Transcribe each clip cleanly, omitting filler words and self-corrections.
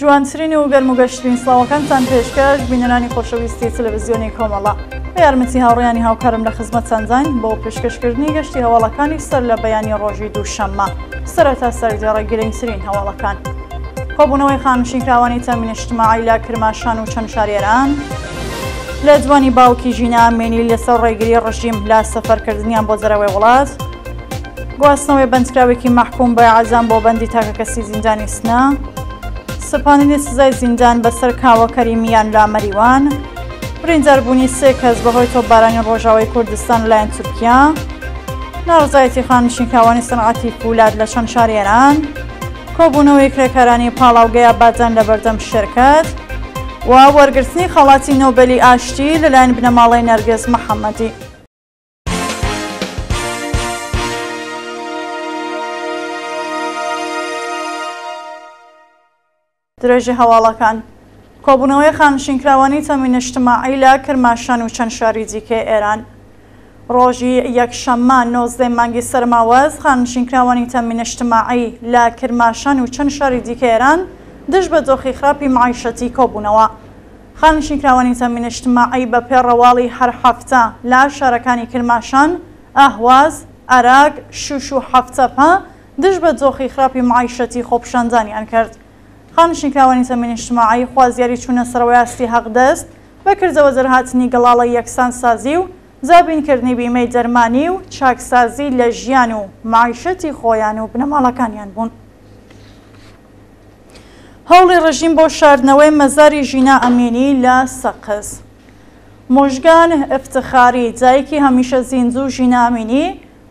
جوانترین و گەرموگەشترین سڵاوەکانتان پێشکەش بینەرانی خۆشەویستی تەلەڤیزیۆنی کۆمەڵە بە یارمەتی هاوڕێیانی هاوکارم لە خزمەتتان داین بۆ پێشکەشکردنی گەشتی هەواڵەکانی سەر لە بەیانی ڕۆژی دووشەممە سەرەتا سەرجێڕە گرنگترین هەواڵەکان کۆبوونەوەی خانشینکراوانی تەمین اجتماعی لە کرماشان و چەند شارێران لە جوانی باوکی ژینە ئامێنی لەسەر ڕێگری ڕژیم لە سەفەرکردنیان بۆ جەرەوەی وڵات گواستنەوەی بەندکراوێکی مەحکوم بە ئەعزام بۆ بەندی تاکەکەسی زیندانی سنە سپانینی سزای زیندان بەسەر کاوەکەری میان لە مەریوان برینداربوونی 3 کەس بەهۆی تۆپبارانی ڕۆژاوای کوردستان لەلایەن تورکیا ناڕزایەتی خانشینکراوانی سەنعەتی فولاد لە چەند شارێران کۆبوونەوەی کرێکارانی پاڵاوگەیە بادزان لە بەردەم شێرکەت و وەرگرتنی خەڵاتی نۆبێلی ئاشتی لەلایەن بنەماڵەی نەرگێز محەممەدی. درێژی هەواڵەکان کۆبوونەوەی خانشینکراوانی تەمین اجتماعی لە کرماشان و چەند شاری دیکەی ئێران ڕۆژی یەکشەممە 19 مانگی سەرماوەز خانشینکراوانی تەمین اجتماعی لە کرماشان و چەند شاری دیکەی ئێران دژ بە دۆخی خراپی معیشەتی کۆبوونەوە. خانشینکراوانی تەمین اجتماعی بە پێڕەواڵی هەر هەفتە لە شارەکانی کرماشان، ئەهواز، ئەراگ، شوش و هەفتەپە دژ بە دۆخی خراپی معیشەتی خۆپیشاندانیان کرد. خانشینکراوانی تەمین اجتماعی خوازیاری چوونە سەرەوەی ئاستی حەقدەست بەکردەوە دەرهاتنی گەڵاڵە یەکسانسازی و زابینکردنی بیمەی دەرمانی و چاکسازی لە ژیان و معیشەتی خۆیان و بنەماڵەکانیان بوون. هەوڵی ڕژیم بۆ شاردنەوەی مەزاری ژینە ئەمینی لە سەقز. موژگان ئفتخاری جایەکی هەمیشە زیندوو ژینە ئەمینی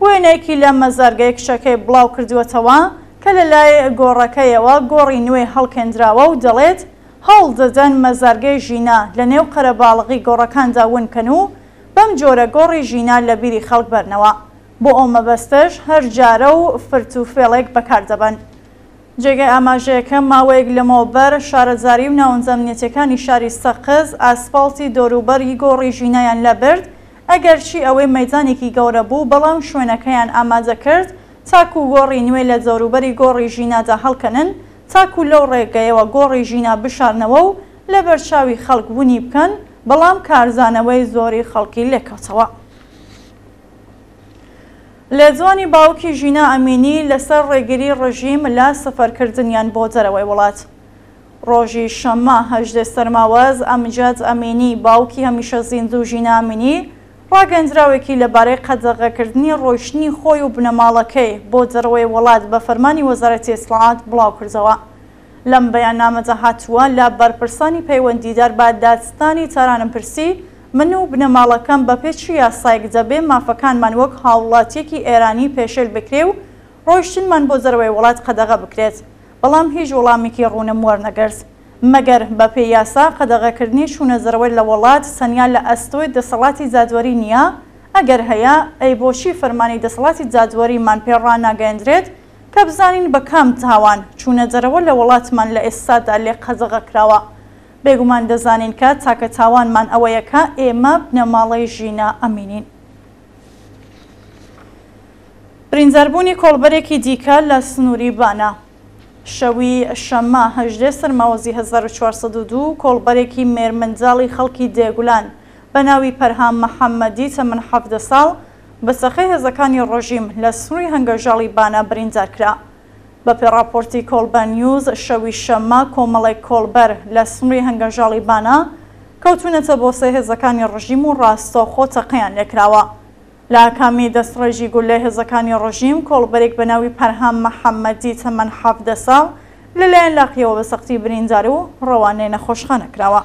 وێنەیەکی لە مەزارگەی کچەکەی بڵاو کردووەتەوە کە لە لای گۆڕەکەیەوە گۆڕی نوێ هەڵکێنراوە و دەڵێت هەوڵ دەدەن مەزارگەی ژینە لە نێو قەرەباڵغی گۆڕەکاندا ونکەن و بەم جۆرە گۆڕی ژینە لە بیری خەڵک بەرنەوە بۆ ئەو مەبەستەش هەر جارە و فرتوفێڵێک بەکاردەبەن. جێگەی ئاماژەیەکە ماوەیەک لەمەوبەر شارەزاری و ناوەنجامنیەتەکانی شاری سەقز ئاسفالتی دۆروبەری گۆڕی ژینەیان لەبرد ئەگەرچی ئەوەی مەیدانێکی گەورە بوو بەڵام شوێنەکەیان ئامادە کرد تاکو گۆڕی نوێ لە جۆروبەری گۆڕی ژینەدا هەڵکەنن تاکو لەو ڕێگەیەوە گۆڕی ژینە بشارنەوە و لە بەرچاوی خەڵک بوونی بکەن بەڵام کارزانەوەی زۆری خەڵکی لێکەوتەوە. لێدوانی باوکی ژینە ئەمینی لەسەر ڕێگری ڕژیم لە سەفەرکردنیان بۆ جەرەوەی وڵات. ڕۆژی شەممە 18 سەرماوەز ئەمجاد ئەمینی باوکی هەمیشە زیندوو ژینە ئەمینی ڕاگەندراوێکی لەبارەی قەدەغەکردنی ڕۆیشتنی خۆی و بنەماڵەکەی بۆ جەرەوەی وڵات بە فەرمانی وەزارەتی ئیسلاحات بڵاو کردەوە. لەم بەیاننامەدا هاتووە لە بەرپرسانی پەیوەندیدار بە دادستانی تارانم پرسی من و بنەماڵەکەم بە پێچی یاسایەک دەبێ مافەکانمان وەک هاوڵاتیەکی ئێرانی پێشێل بکرێ و ڕۆیشتنمان بۆ جەرەوەی وڵات قەدەغە بکرێت بەڵام هیچ وەڵامێکی ڕوونم وەرنەگەرت مەگەر بە پێی یاسا قەدەغەکردنی چوونە زەرەوەی لە وڵات سەنیان لە ئەستۆی دەسەڵاتی جادوەری نییە ئەگەر هەیە ئەی بۆچی فەرمانی دەسەڵاتی جادوەریمان پێ ڕاناگەیەندرێت کە بزانین بە کام تاوان چوونە جەرەوە لە وڵاتمان لە ئێستادا لێ قەدەغەکراوە بێگومان دەزانین کە تاکە تاوانمان ئەوەیە کە ئێمە بنەماڵەی ژینە ئەمینین. برینداربوونی کۆڵبەرێکی دیکە لە سنووری بانە. شەوی شەممە 18 سەرماوەزی 1402 کۆڵبەرێکی مێرمەنجاڵی خەڵکی دێگولان بە ناوی پەرهام محەممەدی تەمەن 17 ساڵ بە سەخەی هێزەکانی ڕۆژیم لە سنووری هەنگەژاڵی بانە بریندارکرا. بە پێڕاپۆرتی کۆڵبەر نیوز شەوی شەممە کۆمەڵی کۆڵبەر لە سنووری هەنگەژاڵی بانە کەوتونەتە بۆ سێ هێزەکانی ڕژیم و ڕاستەوخۆ تەقەیان لێکراوە. لە کامی دەستڕێژی گولەی هێزەکانی ڕۆژیم کۆڵبەرێک بە ناوی پەرهام محەممەدی تەمەن 17 ساڵ لەلایەن لاقیەوە بە سەختی بریندار و ڕەوانەی نەخۆشخانە کراوە.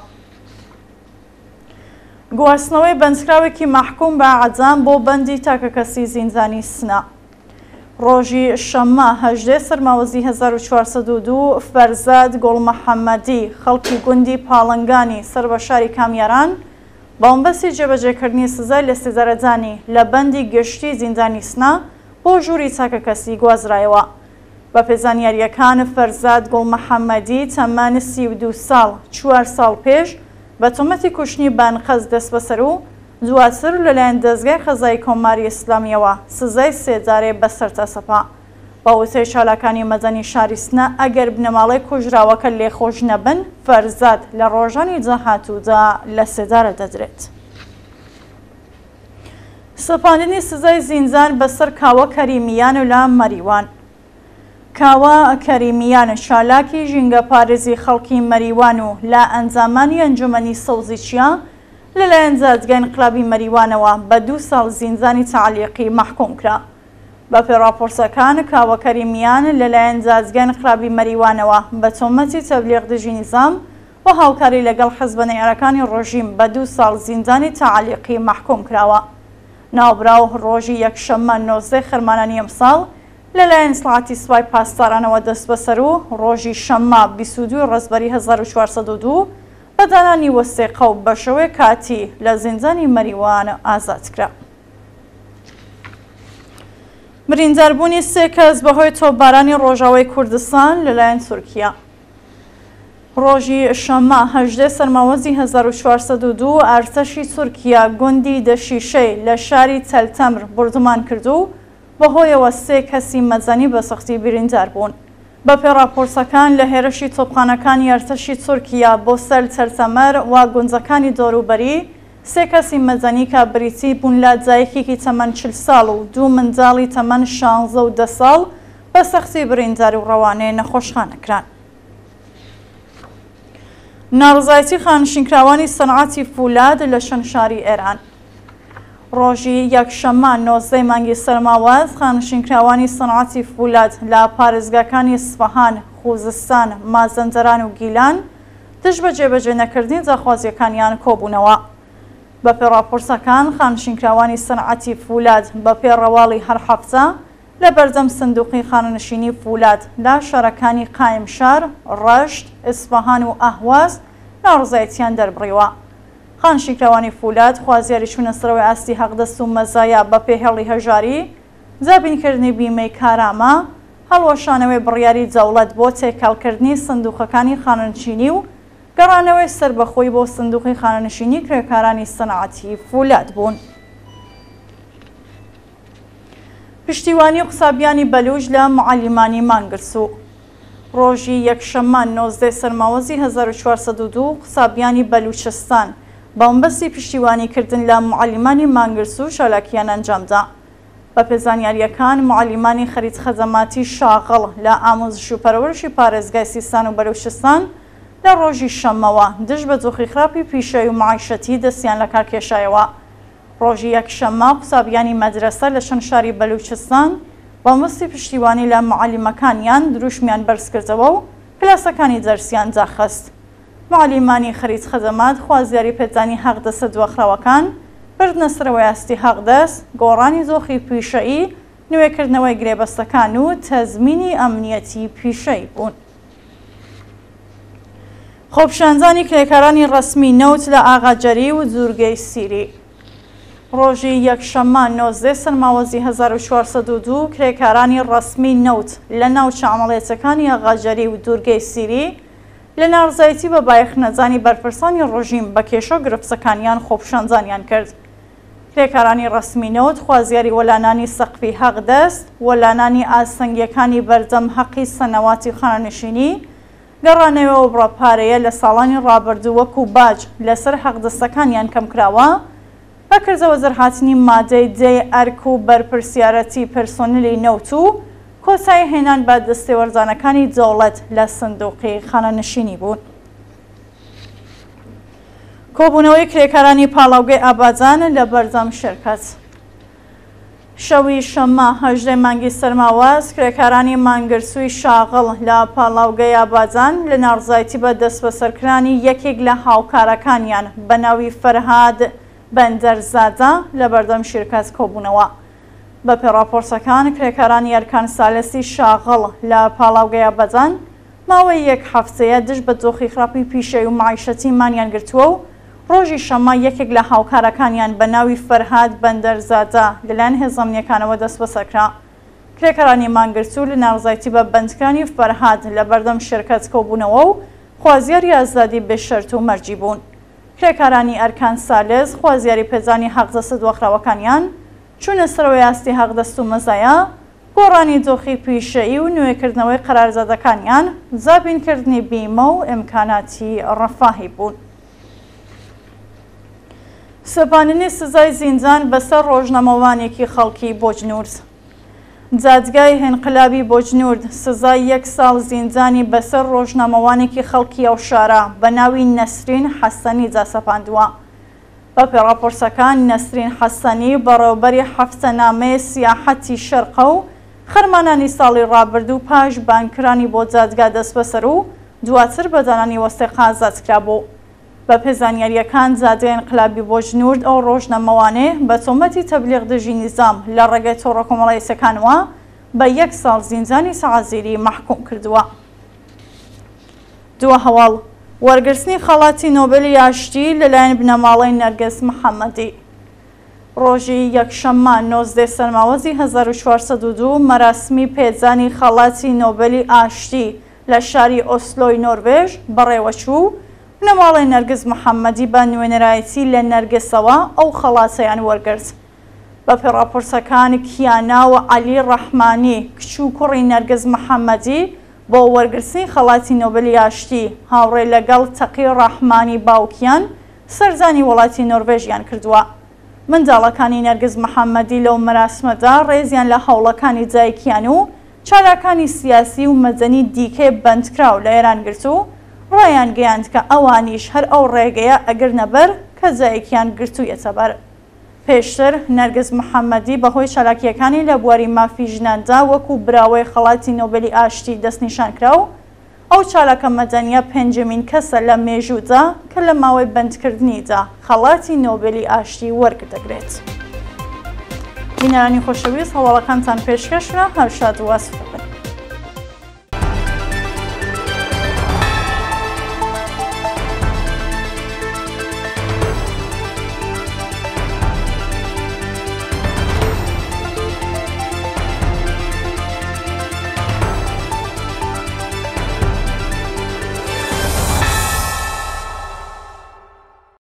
گواستنەوەی بەندکراوێکی مەحکوم بە ئەعزام بۆ بەندی تاکەکەسی زیندانی سنە. ڕۆژی شەممە 18 سەرماوەزی 1402 فەرزاد گوڵمەحەممەدی خەڵکی گوندی پاڵنگانی سەر بە شاری کامیاران بەڵمبەستی جێبەجێکردنی سزای لە سێزارەجانی لە بەندی گشتی زیندانی سنە بۆ ژووری تاکەکەسی گوازرایەوە. بە پێزانیاریەکان فەرزاد گوڵمەحەممەدی تەمەنی 32 ساڵ 4 ساڵ پێش بە تۆمەتی کوشتنی بانقەز دەست بەسەر و دواتر لەلایەن دەستگای خەزای کۆماری ئیسلامیەوە سزای 3 جارێ بەسەر تەسەپا باوەسەی چالاکانی مەدەنی شاری سنە ئەگەر بنەماڵەی کوژراوەکە لێخۆش نەبن فەرزاد لە ڕۆژانی جاهاتوودا لە سێدارە دەدرێت. سەپاندنی سزای زیندان بەسەر کاوە کەریمیان و لە مەریوان. کاوە کەریمیان چالاکی ژینگە پارێزی خەڵکی مەریوان و لە ئەنجامانی ئەنجومەنی سەوزیچیا لەلایەن جادگای ئینقلابی مەریوانەوە بە 2 ساڵ زیندانی تەعلیقی مەحکوم کرا. بە پێی راپۆرسەکان کاوە کەریمیان لەلایەن جادگای ئینقلابی مەریوانەوە بە تۆمەتی تەبلیغ دژی نیزام و هاوکاری لەگەڵ حیزبە نەیڕەکانی ڕۆژیم بە 2 ساڵ زیندانی تەعلیقی مەحکوم کراوە. ناوبراو ڕۆژی یەکشەممە 19 خرمانانی ئەمساڵ لەلایەن سڵاتی سوپای پاسدارانەوە دەست بەسەر و ڕۆژی شەممە 22 ڕەزبەری 1402 بە دانانی وەسێقە و بەشەوەی کاتی لە زیندانی مەریوان ئازاد کرا. برینداربوونی 3 کەس بەهۆی تۆپبارانی ڕۆژاوای کوردستان لەلایەن تورکیا. ڕۆژی شەممە 18 سەرماوەزی 1402 ئەرتەشی تورکیا گوندی دەشیشەی لە شاری تەلتەمر بردومان کردو بەهۆیەوە 3 کەسی مەزەنی بە سەختی بریندار بوون. بە پێی راپۆرسەکان لە هێرشی تۆپخانەکانی ئەرتەشی تورکیا بۆ سەر تەلتەمەر و گونجەکانی دۆروبەری 3 کەسی مەزەنی کە بریتی بوون لە جایەکێکی تەمەن 40 ساڵ و 2 منداڵی تەمەن 16 و 10 ساڵ بە سەختی بریندار و ڕەوانەیە نەخۆشخانەکران. ناڕزایەتی خانشینکراوانی سەنعەتی فولاد لە شەنشاری ئێران. ڕۆژی یەکشەممە 19 مانگی سەرماوەز خانشینکراوانی سەنعەتی فولاد لە پارێزگاکانی سفەهان، خوزستان، مازەندەران و گیلان دژ بە جێبەجێ نەکردنی داخوازیەکانیان کۆبوونەوە. بە پێی راپۆرسەکان خانشینکراوانی سەنعەتی فولاد بە پێی ڕەواڵی هەر هەفتە لە بەردەم سندوقی خانەنشینی فولاد لە شارەکانی قایمشار، ڕەشت، ئیسفەهان و ئەهواز ناڕزایەتیان دەربڕیوە. خانشینکراوانی فولاد خوازیاری چوونە سەرەوەی ئاستی حەقدەست و مەزایە بە پێهێڵی هەژاری، جابینکردنی بیمەی کارامە، هەڵوەشانەوەی بڕیاری دەوڵەت بۆ تێکەڵکردنی سندوقەکانی خانەنشینی و گەڕانەوەی سەربەخۆی بۆ سندوقی خانەنشینی کرێکارانی سەنعەتی فولاد بوون. پشتیوانی قوسابیانی بەلوژ لە معەلیمانی مانگرسوو. ڕۆژی یەکشەممە 19 سەرماوەزی 1402 قوسابیانی بەلوچستان بەمبەستی پشتیوانیکردن لە معەلیمانی مانگرسوو شالاکیان ئەنجامدا. بە پێزانیاریەکان معەلیمانی خەریت خەزەماتی شاغڵ لە ئامۆزش و پەرەوەرشی پارێزگای سیستان و بەلوچستان لە ڕۆژی شەممەوە دژ بە جۆخی خراپی پیشەوی و معیشەتی دەستیان لە کار کێشایەوە. ڕۆژی یەکشەممە قوسابیانی مەدرسە لە شەنشاری بەلوچستان بەمبەستی پشتیوانی لە معەلیمەکانیان دروشمیان بەرز کردەوە و کلاسەکانی دەرسیان داخست. معەلیمانی خەریت خەزەمات خوازیاری پێدانی حەقدەستە دواخراوەکان بردنە سەرەوەی ئاستی حەقدەست، گۆڕانی زۆخی پیشەیی، نوێکردنەوەی گرێبەستەکان و تەزمینی ئەمنیەتی پیشەیی بوون. خۆپیشاندانی کرێکارانی ڕەسمی نەوت لە ئاغاجەری و جوورگەی سیری. ڕۆژی یەکشەممە 19 سەرماوەزی 1402 کرێکارانی ڕەسمی نەوت لە ناوچە عەمەڵیەتەکانی ئاغاجەری و دوورگەی سیری لە ناڕزایەتی بە بایەخنەجانی بەرپرسانی ڕۆژیم بە کێشە گرفسەکانیان خۆپیشاندانیان کرد. کرێکارانی ڕەسمی نەوت خوازیاری وەلانانی سەقفی حەقدەست، وەلانانی ئاسەنگیەکانی بەردەم حەقی سەنەواتی خانەنشینی، گەڕانەوە بڕەپارەیە لە ساڵانی ڕابردوو وەکو باج لەسەر حەقدەستەکانیان کەم کراوە، بەکردەوە زەرهاتنی مادەی دێ ئەرک و بەرپرسیارەتی پەرسۆنلی نەوت و کۆتایی هێنان بە دەستێوەردانەکانی دەوڵەت لە سندوقی خانەنشینی بوون. کۆبوونەوەی کرێکارانی پاڵاوگەی ئاباجان لە بەردەم شێرکەت. شەوی شەممە 18 مانگی سەرماوەز کرێکارانی مانگرسووی شاغڵ لە پاڵاوگەی ئاباجان لە ناڕزایەتی بە دەست بەسەرکرانی یەکێک لە هاوکارەکانیان بە ناوی فەرهاد بەندەرزادە لە بەردەم شێرکەت کۆبوونەوە. بە پێی راپۆرسەکان کرێکارانی ئەرکان سالەسی شاغڵ لە پاڵاوگەی ئاباجان ماوەی 1 هەفتەیە دژ بە جۆخی خراپی پیشەوی و معیشەتی مانیان گرتووە و ڕۆژی شەممە یەکێک لە هاوکارەکانیان بە ناوی فەرهاد بەندەرزادە لەلایەن هێزەمنیەکانەوە دەست بەسەرکرا. کرێکارانی مانگرسوو لە ناڕزایەتی بە بەندکردنی فەرهاد لە بەردەم شێرکەت کۆبوونەوە و خوازیاری ئازادی بێشەرت و مەرجی بوون. کرێکارانی ئەرکان سالز خوازیاری پێزانی حەقدەستە دواخراوەکانیان چوونە سەرەوەی ئاستی حەقدەست و مەزایە گۆڕانی دۆخی پیشەیی و نوێکردنەوەی قەراردادەکانیان، زابینکردنی بیمە و ئیمکاناتی ڕەفاهی بوون. سەپاندنی سزای زیندان بەسەر ڕۆژنامەوانێکی خەڵکی بۆجنورد. جادگای هێنقلابی بۆجنورد سزای 1 ساڵ زیندانی بەسەر ڕۆژنامەوانێکی خەڵکی ئەو شارە بە ناوی نەسرین حەسەنی جاسەپاندووە. بە پێڕاپۆرسەکان نەسرین حەسەنی بەڕێوەبەری حەفتەنامەی سیاحەتی شەرقە و خەرمانانی ساڵی ڕابردوو پاش بانکرانی بۆ جادگا دەست بەسەر و دواتر بەدانانی وەستەقە ئازادکرا بوو. بە پێزانیاریەکان جادگای ئینقلابی بۆجنورد ئەو ڕۆژنامەوانێ بە تۆمەتی تەبلیغ دژی نیزام لە ڕێگەی تۆڕە کۆمەڵایەتیەکانەوە بە 1 ساڵ زیندانی سەعازیری مەحکوم کردووە. دووە هەواڵ وەرگرتنی خەڵاتی نۆبێلی یاشتی لەلایەن بنەماڵەی نەرگس محەممەدی. ڕۆژی یەکشەممە 19 سەرماوەزی 1402 مەراسمی پێدانی خەڵاتی نۆبێلی ئاشتی لە شاری ئۆسلۆی نۆروێژ بەڕێوەچوو بنەماڵەی نەرگس محەممەدی بە نوێنەرایەتی لە نەرگسەوە ئەو خەڵاتەیان وەرگرت. بە پێڕاپۆرسەکان کیانا و عەلی ڕەحمانی کچ و کوڕی نەرگس محەممەدی بۆ وەرگرتنی خەڵاتی نۆبێلی یاشتی هاوڕێ لەگەڵ تەقی ڕەحمانی باوکیان سەرزانی وڵاتی نۆروێژیان کردووە. منداڵەکانی نەرگس محەممەدی لەو مەراسمەدا ڕێزیان لە هەوڵەکانی جایکیان و چالاکانی سیاسی و مەدەنی دیکەی بەندکراو لە ئێران گرت و ڕایان گەیاند کە ئەوانیش هەر ئەو ڕێگەیە ئەگەر نەبەر کە جایکیان گرتوویەتە بەر. پێشتر نەرگس محەممەدی بەهۆی چالاکیەکانی لە بواری مافی ژناندا وەکو براوەی خەڵاتی نۆبێلی ئاشتی دەستنیشان کرا و ئەو چالاکە مەدەنیە پێنجەمین کەسە لە مێژوودا کە لە ماوەی بەندکردنیدا خەڵاتی نۆبێلی ئاشتی وەرگدەگرێت. بینەرانی خۆشەویست هەواڵەکانتان پێشکەشرا هەر شاد و واس بن.